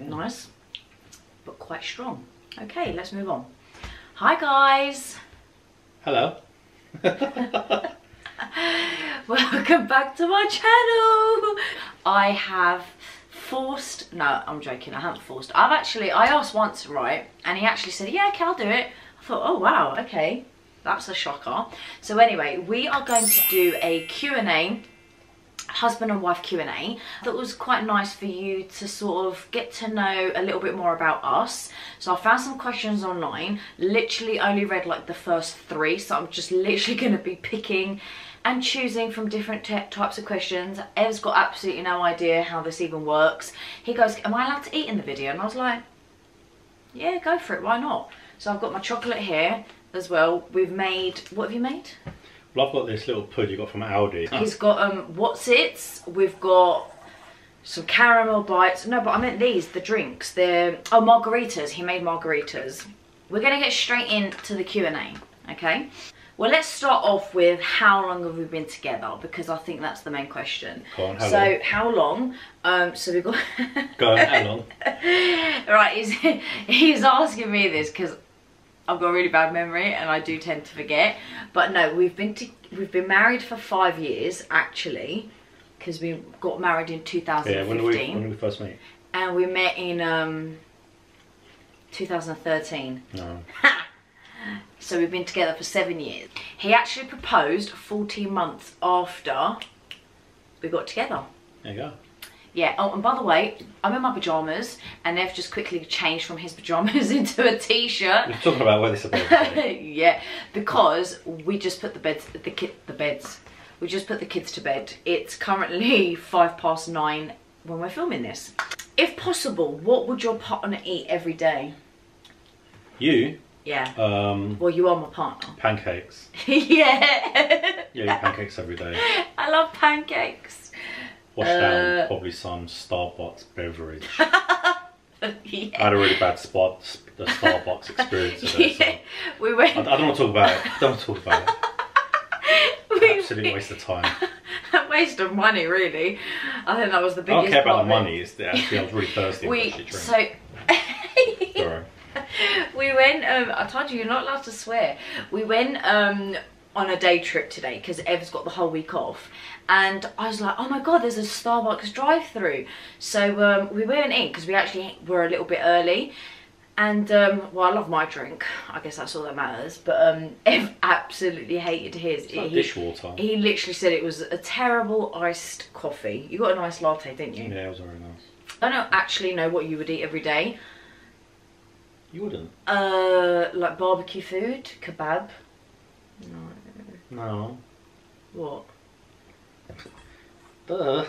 Nice, but quite strong. Okay, let's move on. Hi guys. Hello. Welcome back to my channel. I have forced, no, I'm joking, I haven't forced. I asked once, right, and he actually said, yeah, okay, I'll do it. I thought, oh wow, okay, that's a shocker. So anyway, we are going to do a Q&A, husband and wife Q&A. I thought it was quite nice for you to sort of get to know a little bit more about us. So I found some questions online, literally only read like the first 3, so I'm just literally going to be picking and choosing from different types of questions. Ev's got absolutely no idea how this even works. He goes, am I allowed to eat in the video? And I was like, yeah, go for it, why not? So I've got my chocolate here as well. We've made, what have you made? Well, I've got this little pud you got from Aldi. He's got what's it? We've got some caramel bites. No, but I meant these, the drinks. They're, oh, margaritas. He made margaritas. We're going to get straight into the Q&A, okay? Well, let's start off with how long have we been together, because I think that's the main question. Go on, how long? So we've got... Go on, how long? Right, he's asking me this because I've got a really bad memory and I do tend to forget. But no, we've been married for 5 years actually, because we got married in 2015. Yeah, when did we first meet? And we met in 2013. No. So we've been together for 7 years. He actually proposed 14 months after we got together. There you go. Yeah, oh, and by the way, I'm in my pyjamas, and they've just quickly changed from his pyjamas into a t-shirt. You're talking about where this is about. Yeah, because we just put we just put the kids to bed. It's currently 9:05 when we're filming this. If possible, what would your partner eat every day? You? Yeah. Well, you are my partner. Pancakes. Yeah. You eat pancakes every day. I love pancakes. Wash down probably some Starbucks beverage. Yeah. I had a really bad the Starbucks experience today. Yeah. So We went. I don't want to talk about it. Don't want to talk about it. Absolute waste of time. A waste of money, really. I think that was the biggest. I don't care about the money. It's actually I was really thirsty. Sorry. We went. I told you, you're not allowed to swear. We went on a day trip today because Ev's got the whole week off, and I was like, oh my god, there's a Starbucks drive-through. So we went in because we actually were a little bit early, and well, I love my drink, I guess that's all that matters, but Ev absolutely hated his. It's like dishwater. He literally said it was a terrible iced coffee. You got a nice latte, didn't you? Yeah, it was very nice. I don't actually know what you would eat every day. You wouldn't? Like barbecue food, kebab. No. What? Duh.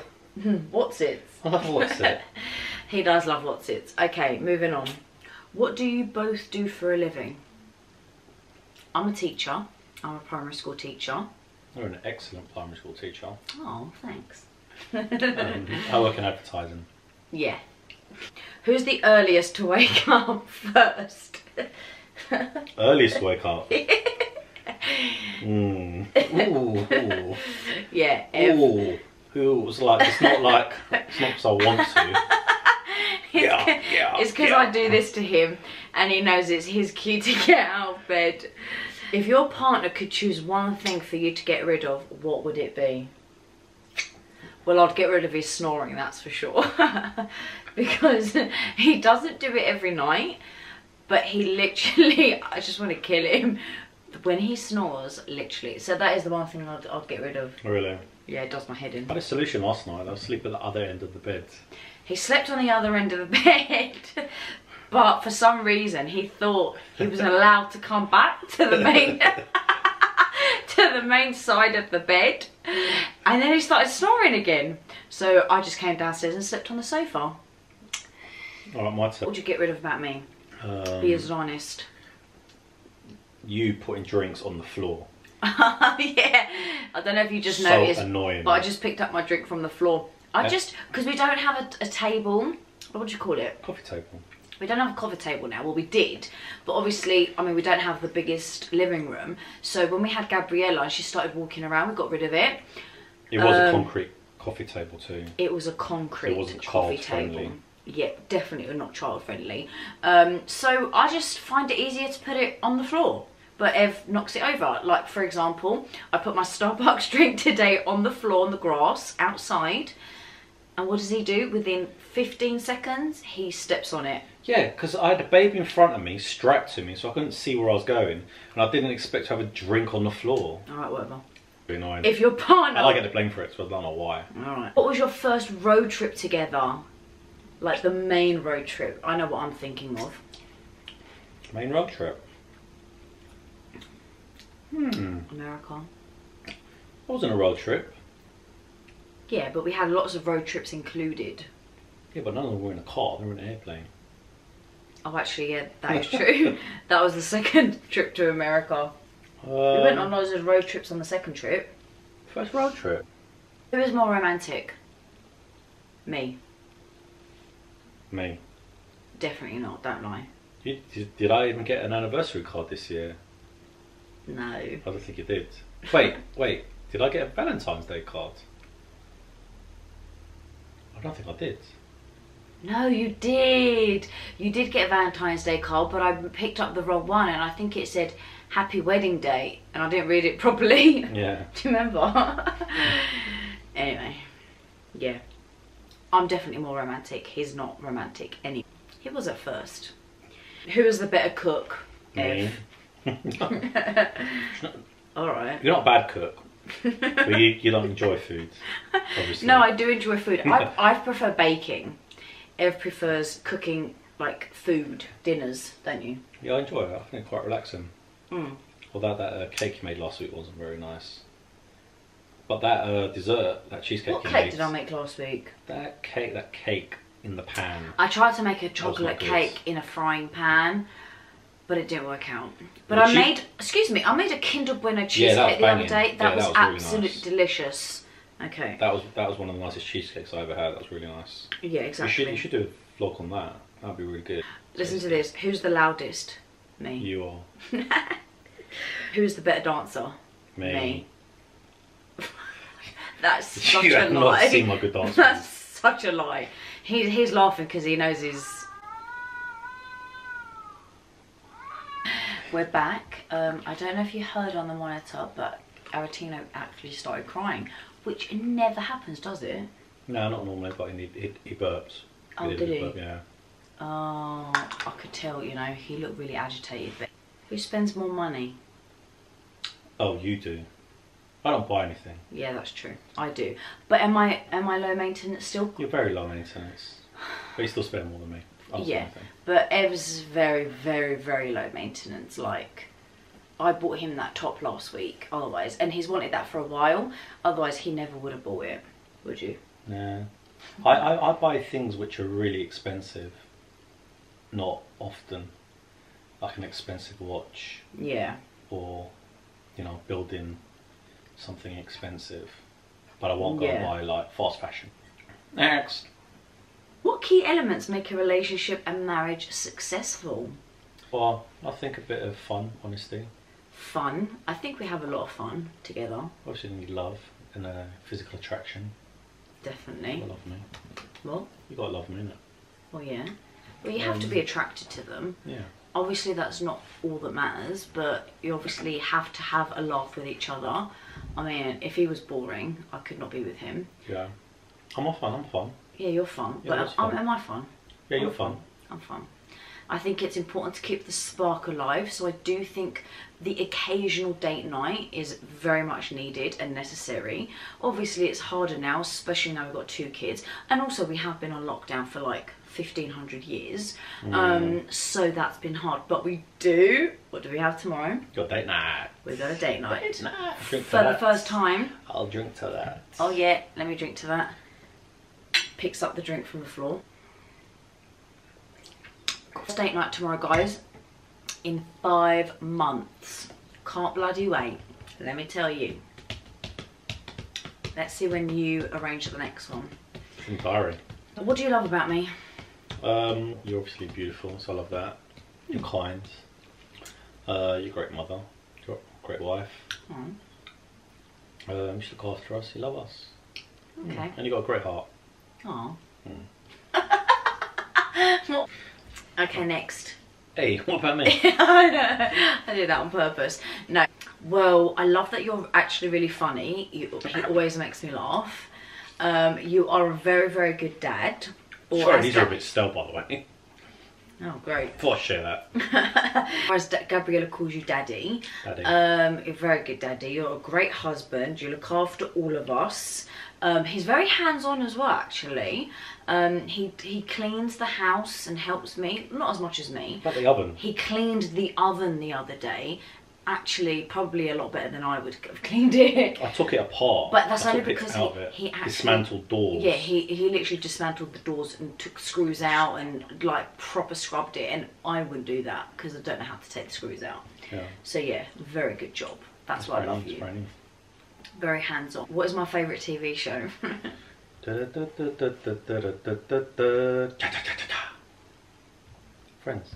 What's it? I love what's it. He does love what's it. Okay, moving on. What do you both do for a living? I'm a teacher. I'm a primary school teacher. You're an excellent primary school teacher. Oh, thanks. I work in advertising. Yeah. Who's the earliest to wake up first? Earliest to wake up? Ooh, ooh. Yeah. Ooh. It's not because I want to. It's because I do this to him and he knows it's his cue to get out of bed. If your partner could choose one thing for you to get rid of, what would it be? Well, I'd get rid of his snoring, that's for sure. Because he doesn't do it every night, but he literally, I just want to kill him. When he snores, literally. So that is the one thing I'd get rid of. Really? Yeah, it does my head in. I had a solution last night. I was asleep at the other end of the bed. He slept on the other end of the bed, but for some reason he thought he was allowed to come back to the main to the main side of the bed, and then he started snoring again. So I just came downstairs and slept on the sofa. Alright, my turn. What would you get rid of about me? Be as honest. You putting drinks on the floor. Yeah, I don't know if you just noticed, annoying. but I just picked up my drink from the floor. Because we don't have a table, what do you call it? Coffee table. We don't have a coffee table now. Well, we did, but obviously, I mean, we don't have the biggest living room. So when we had Gabriella and she started walking around, we got rid of it. It was a concrete coffee table too. It was a concrete coffee table. Yeah, definitely not child friendly. So I just find it easier to put it on the floor. But Ev knocks it over. Like, for example, I put my Starbucks drink today on the floor on the grass outside. And what does he do? Within 15 seconds, he steps on it. Yeah, because I had a baby in front of me, strapped to me, so I couldn't see where I was going. And I didn't expect to have a drink on the floor. Alright, whatever. Be annoying. If your partner... And I get the blame for it, so I don't know why. Alright. What was your first road trip together? Like the main road trip? I know what I'm thinking of. Main road trip? America. It wasn't a road trip. Yeah, but we had lots of road trips included. Yeah, but none of them were in a car, they were in an airplane. Oh, actually, yeah, that is true. That was the second trip to America. We went on loads of road trips on the second trip. First road trip? Who was more romantic? Me. Me. Definitely not, don't lie. Did I even get an anniversary card this year? No. I don't think you did. Wait, did I get a Valentine's Day card? I don't think I did. No, you did. You did get a Valentine's Day card, but I picked up the wrong one, and I think it said Happy Wedding Day, and I didn't read it properly. Yeah. Do you remember? Anyway, yeah. I'm definitely more romantic. He's not romantic anymore. He was at first. Who was the better cook? Me. Alright. You're not a bad cook, but you don't enjoy food, obviously. No, I do enjoy food. I prefer baking. Ev prefers cooking, like, food, dinners, don't you? Yeah, I enjoy it. I think it's quite relaxing. Mm. Although that cake you made last week wasn't very nice. But that dessert, that cheesecake What you cake made, did I make last week? that cake in the pan. I tried to make a not chocolate good. cake in a frying pan, but it didn't work out. But Well, I made a Kinder Bueno cheesecake the other day. That was really absolutely nice. delicious. Okay. That was one of the nicest cheesecakes I ever had. That was really nice. Yeah, exactly. You should do a vlog on that. That'd be really good. Listen to this. Who's the loudest? Me. You are. Who's the better dancer? Me. That's such You a have lie. not seen my good dance. That's such a lie. He's laughing because he knows he's... We're back. I don't know if you heard on the monitor, but Aretino actually started crying, which never happens, does it? No, not normally, but he burps. Oh, did he? Burp, yeah. Oh, I could tell, you know, he looked really agitated. But who spends more money? Oh, you do. I don't buy anything. Yeah, that's true. I do. But am I low maintenance still? You're very low maintenance. But you still spend more than me. Yeah, but Ev's very, very, very low maintenance. Like, I bought him that top last week, otherwise, and he's wanted that for a while. Otherwise, he never would have bought it, would you? Nah. I buy things which are really expensive, not often. Like an expensive watch. Yeah. Or, you know, building something expensive. But I won't go and buy, like, fast fashion. Next. What key elements make a relationship and marriage successful? Well, I think a bit of fun, honesty. Fun. I think we have a lot of fun together. Obviously you need love and physical attraction. Definitely. You gotta love me. What? You gotta love me, innit? Well, yeah. Well, you have to be attracted to them. Yeah. Obviously that's not all that matters, but you obviously have to have a laugh with each other. I mean, if he was boring, I could not be with him. Yeah. I'm fun, I'm fun. Yeah, you're fun. Yeah, But fun. am I fun? Yeah, you're fun. I'm fun. I think it's important to keep the spark alive, so I do think the occasional date night is very much needed and necessary. Obviously it's harder now, especially now we've got 2 kids, and also we have been on lockdown for like 1500 years, so that's been hard. But we do, what do we have tomorrow? Got date night. We've got a date night. Date night. For the first time. I'll drink to that. Oh yeah, let me drink to that. Picks up the drink from the floor. First date night tomorrow, guys, in 5 months. Can't bloody wait, let me tell you. Let's see when you arrange the next one. From diary. What do you love about me? You're obviously beautiful, so I love that. You're kind. You're a great mother. You're a great wife. You should look after us, you love us. Okay. And you got a great heart. Aww. Okay, next. Hey, what about me? I know, I did that on purpose. No, well, I love that you're actually really funny. He always makes me laugh. You are a very, very good dad. Sorry, these are a bit stale, by the way. Oh, great. Thought I'd share that. Or as Gabriella calls you, Daddy. Daddy. You're a very good daddy. You're a great husband. You look after all of us. He's very hands-on as well, actually. He cleans the house and helps me. Not as much as me. About the oven. He cleaned the oven the other day. Actually, probably a lot better than I would have cleaned it. I took it apart. But that's only because he actually dismantled doors. Yeah, he literally dismantled the doors and took screws out and like proper scrubbed it. And I wouldn't do that because I don't know how to take the screws out. Yeah. So yeah, very good job. That's why I love you. Very hands-on. What is my favourite TV show? Friends.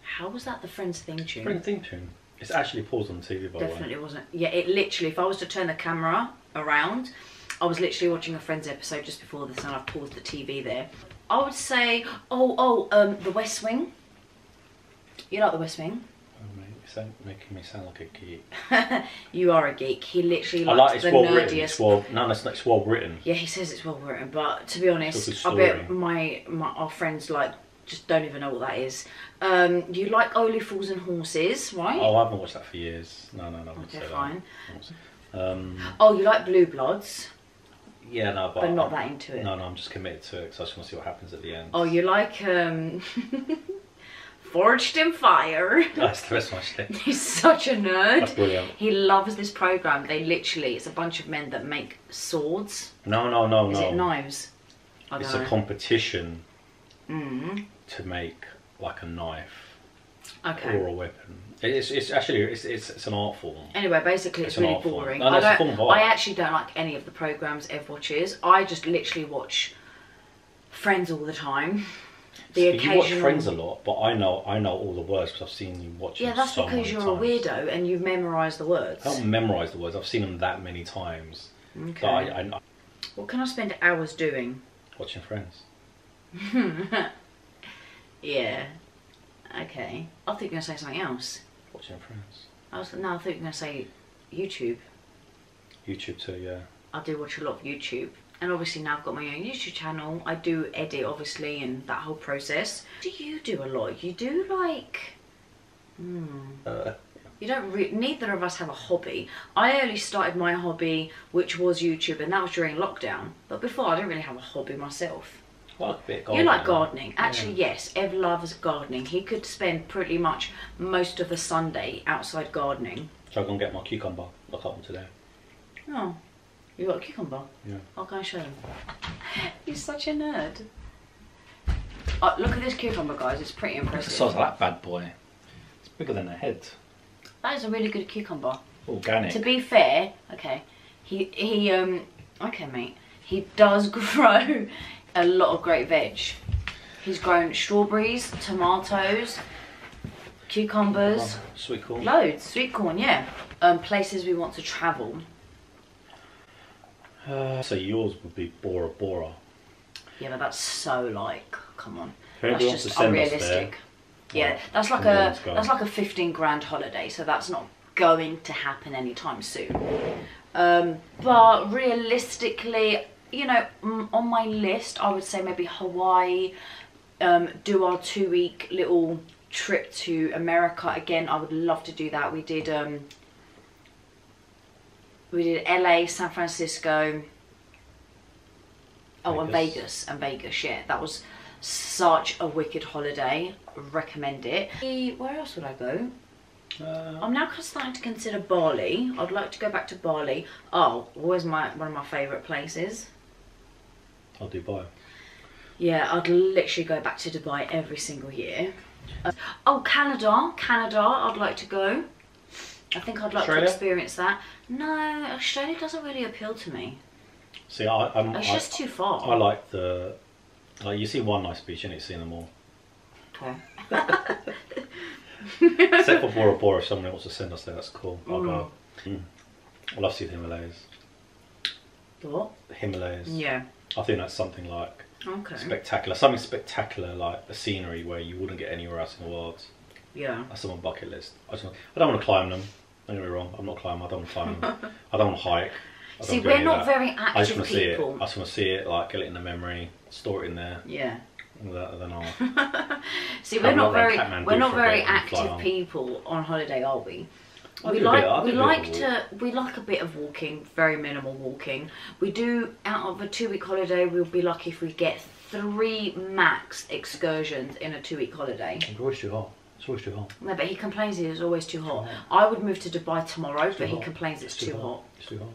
How was that the Friends theme tune? Friends theme tune. It's actually paused on TV, by the way. Definitely wasn't. Yeah, it literally, if I was to turn the camera around, I was literally watching a Friends episode just before this and I've paused the TV there. I would say, The West Wing. You like The West Wing? Oh, mate, it's making me sound like a geek. You are a geek. He literally likes the nerdiest. It's well written. Yeah, he says it's well written, but to be honest, I bet our friends like just don't even know what that is. You like Only Fools and Horses, right? Oh, I haven't watched that for years. No. Okay, fine. That. You like Blue Bloods? Yeah, no, but not that into it. No, I'm just committed to it because I just want to see what happens at the end. Oh, you like Forged in Fire? That's the best one shit. He's such a nerd. That's brilliant. He loves this program. It's a bunch of men that make swords. No. Is it knives? It's a competition to make like a knife or a weapon. It's actually an art form. Anyway, basically it's really boring. No, I actually don't like any of the programs Ev watches. I just literally watch Friends all the time. You watch Friends a lot, but I know all the words because I've seen you watch them. Yeah, that's so because you're a weirdo and you've memorised the words. I don't memorise the words. I've seen them that many times. Okay. What can I spend hours doing? Watching Friends. Yeah. Okay. I thought you were going to say something else. Watching Friends. I thought you were going to say YouTube. YouTube too, yeah. I do watch a lot of YouTube. And obviously now I've got my own YouTube channel. I do edit, obviously, and that whole process. What do you do a lot? You do like... You don't neither of us have a hobby. I only started my hobby, which was YouTube, and that was during lockdown. But before, I didn't really have a hobby myself. I like a bit of gardening. You like gardening. Actually, yes, Ev loves gardening. He could spend pretty much most of the Sunday outside gardening. So I'm going to get my cucumber. I cut one today. Oh, you got a cucumber? Yeah. I'll go and show him. He's such a nerd. Look at this cucumber, guys. It's pretty impressive. The size of that bad boy. It's bigger than a head. That is a really good cucumber. Organic. To be fair, okay, okay, mate. He does grow a lot of great veg. He's grown strawberries, tomatoes, cucumbers, sweet corn. Loads, sweet corn, yeah. Places we want to travel. So yours would be Bora Bora. Yeah, but that's so like, come on, Whoever that's just unrealistic. Yeah, that's like a 15 grand holiday, so that's not going to happen anytime soon. But realistically, you know, on my list, I would say maybe Hawaii. Do our 2-week little trip to America again. I would love to do that. We did LA, San Francisco. Oh, Vegas. And Vegas, yeah. That was such a wicked holiday. Recommend it. Where else would I go? I'm now starting to consider Bali. I'd like to go back to Bali. Oh, where's one of my favourite places? Oh, Dubai. Yeah, I'd literally go back to Dubai every single year. Canada. I'd like to go. I think I'd like to experience that. No, Australia doesn't really appeal to me. See, it's just too far. I like you see one nice beach and you see them all. Okay. Except for Bora Bora, if someone wants to send us there, that's cool. I'll go. I love to see the Himalayas. What? The Himalayas. Yeah. I think that's something like Okay. Spectacular. Something spectacular, like the scenery where you wouldn't get anywhere else in the world. Yeah. That's on my bucket list. I don't want to climb them. Don't get me wrong. I'm not a climber. I don't want to climb them. I don't want to hike. See, we're not very active I just want to see it. people. I just want to see it, like get it in the memory, store it in there. Yeah. Then I'll. See, we're not very active people on holiday, are we? We like a bit of walking, very minimal walking. We do, out of a 2-week holiday, we'll be lucky if we get 3 max excursions in a 2-week holiday. It's always too hot. It's always too hot. No, but he complains it's always too hot. I would move to Dubai tomorrow, but he complains it's too hot. It's too hot.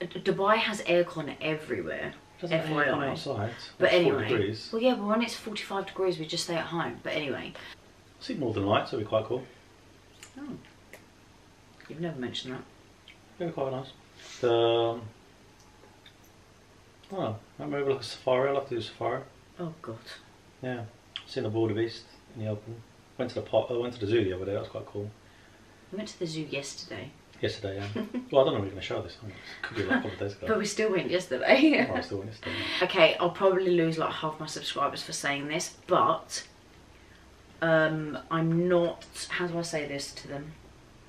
Dubai has aircon everywhere. FYI. Outside. But anyway, 40 degrees. well, yeah, but when it's 45 degrees, we just stay at home. But anyway, I see Northern Lights. That'd be quite cool. Oh, you've never mentioned that. That'd be quite nice. Oh, maybe like a safari. I'd like to do a safari. Oh God. Yeah, seen the wildebeest in the open. Went to the zoo the other day. That was quite cool. We went to the zoo yesterday. Yesterday, yeah. Well, I don't know if we're going to show this. It could be like a couple of days ago. But we still went yesterday. Oh, I still went yesterday. Okay, I'll probably lose like half my subscribers for saying this, but I'm not. How do I say this to them?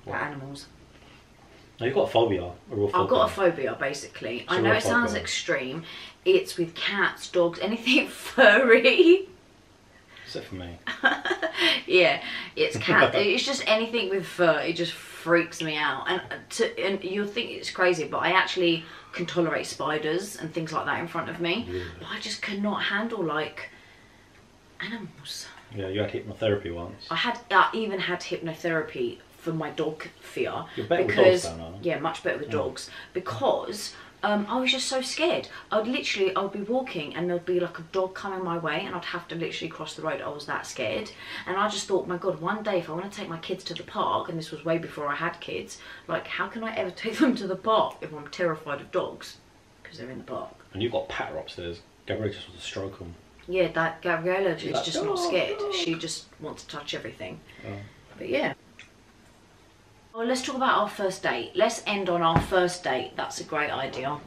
About animals. No, you've got a phobia. I've got a phobia, basically. I know it sounds extreme. It's with cats, dogs, anything furry. Except for me. Yeah, it's cat. It's just anything with fur. It just freaks me out. And you'll think it's crazy, but I actually can tolerate spiders and things like that in front of me. Yeah. But I just cannot handle like animals. Yeah, you had hypnotherapy once. I even had hypnotherapy for my dog fear. You're better with dogs now, no? Yeah, much better with dogs because I was just so scared. I'd be walking and there'd be like a dog coming my way and I'd have to literally cross the road. I was that scared. And I just thought, my God, one day if I want to take my kids to the park, and this was way before I had kids, like how can I ever take them to the park if I'm terrified of dogs? Because they're in the park. And you've got Patter upstairs. Gabriella just wants to stroke them. Yeah, that Gabriella is like, just not scared. She just wants to touch everything. Oh. But yeah. Well, let's talk about our first date. Let's end on our first date. That's a great idea.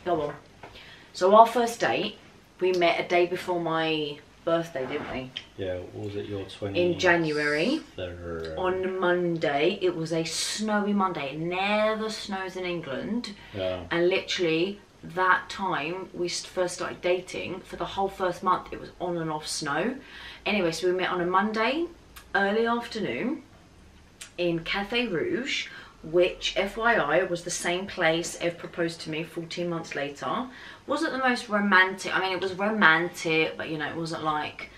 Go on. So our first date, we met a day before my birthday, didn't we? Yeah, what was it, your 20th? In January. On Monday. It was a snowy Monday. It never snows in England. Yeah. And literally, that time we first started dating, for the whole first month, it was on and off snow. Anyway, so we met on a Monday, early afternoon, in Café Rouge, which, FYI, was the same place Ev proposed to me 14 months later. Wasn't the most romantic, I mean, it was romantic, but, you know, it wasn't like,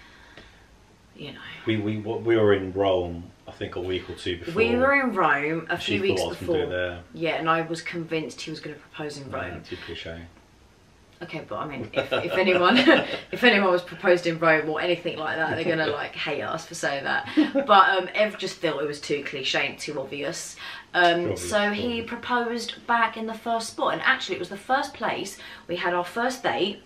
you know. We were in Rome, I think, a week or two before. We were in Rome a few weeks before. Do it there. Yeah, and I was convinced he was going to propose in Rome. Yeah, too cliche. Okay, but I mean, if anyone if anyone was proposed in Rome or anything like that, they're gonna like hate us for saying that. But Ev just thought it was too cliche and too obvious. So he proposed back in the first spot, and actually it was the first place we had our first date.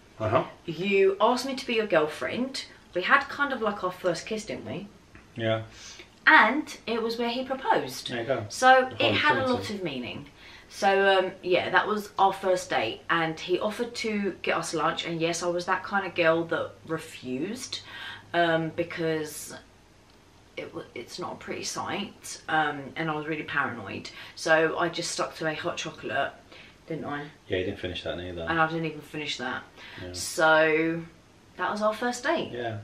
You asked me to be your girlfriend. We had kind of like our first kiss, didn't we? Yeah. And it was where he proposed. There you go. So it had a lot of meaning. So yeah, that was our first date, and he offered to get us lunch, and yes, I was that kind of girl that refused because it's not a pretty sight, and I was really paranoid. So I just stuck to a hot chocolate, didn't I? Yeah, you didn't finish that neither. And I didn't even finish that. Yeah. So that was our first date. Yeah.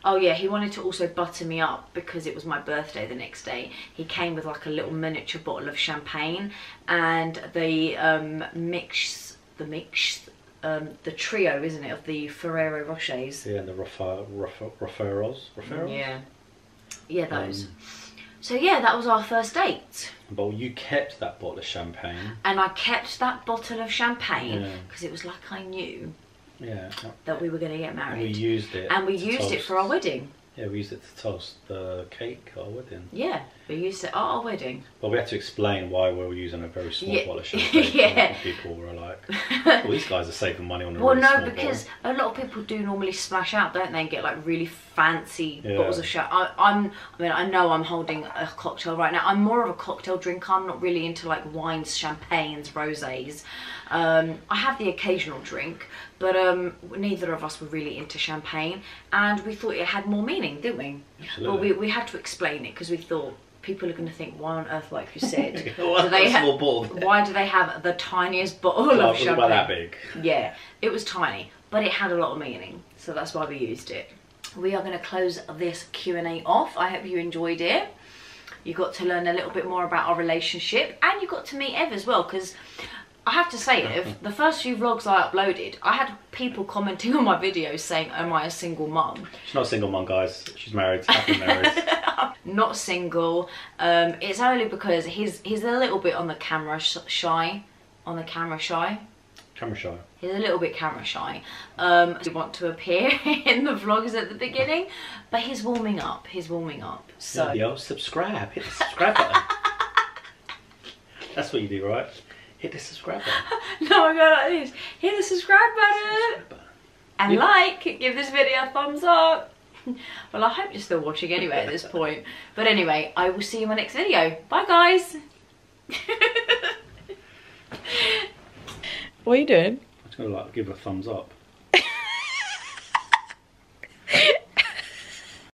Oh yeah, he wanted to also butter me up because it was my birthday the next day. He came with like a little miniature bottle of champagne and the trio, isn't it, of the Ferrero Rochers. Yeah, and the Raffaros. Yeah. Yeah, those. So yeah, that was our first date. But you kept that bottle of champagne. And I kept that bottle of champagne because it was like I knew. Yeah. That we were going to get married. And we used it. And we used it for our wedding. Yeah, we used it to toast the cake at our wedding. Yeah, We used it at our wedding. Well, we had to explain why we were using a very small bottle of champagne. Yeah. People were like, well, these guys are saving money on a well, really no, small because bottle. a lot of people do normally splash out, don't they, and get like really fancy bottles of champagne. I mean, I know I'm holding a cocktail right now. I'm more of a cocktail drinker. I'm not really into like wines, champagnes, rosés. I have the occasional drink, but neither of us were really into champagne, and we thought it had more meaning, didn't we? Absolutely. Well, we had to explain it because we thought people are going to think, why on earth, like you said, small bottle. why do they have the tiniest bottle of champagne? About that big. Yeah, it was tiny, but it had a lot of meaning, so that's why we used it. We are going to close this Q&A off. I hope you enjoyed it. You got to learn a little bit more about our relationship, and you got to meet Ev as well, because I have to say, Ev, the first few vlogs I uploaded, I had people commenting on my videos saying, am I a single mum? She's not a single mum, guys. She's married, happily married. Not single. It's only because he's a little bit on the camera shy. Camera shy. He's a little bit camera shy. He want to appear in the vlogs at the beginning, but he's warming up. So yo, subscribe. Hit the subscribe button. That's what you do, right? Hit the subscribe button. No, I go like this. Hit the subscribe button. And give this video a thumbs up. Well, I hope you're still watching anyway at this point. But anyway, I will see you in my next video. Bye, guys. What are you doing? I'm just going to like give a thumbs up.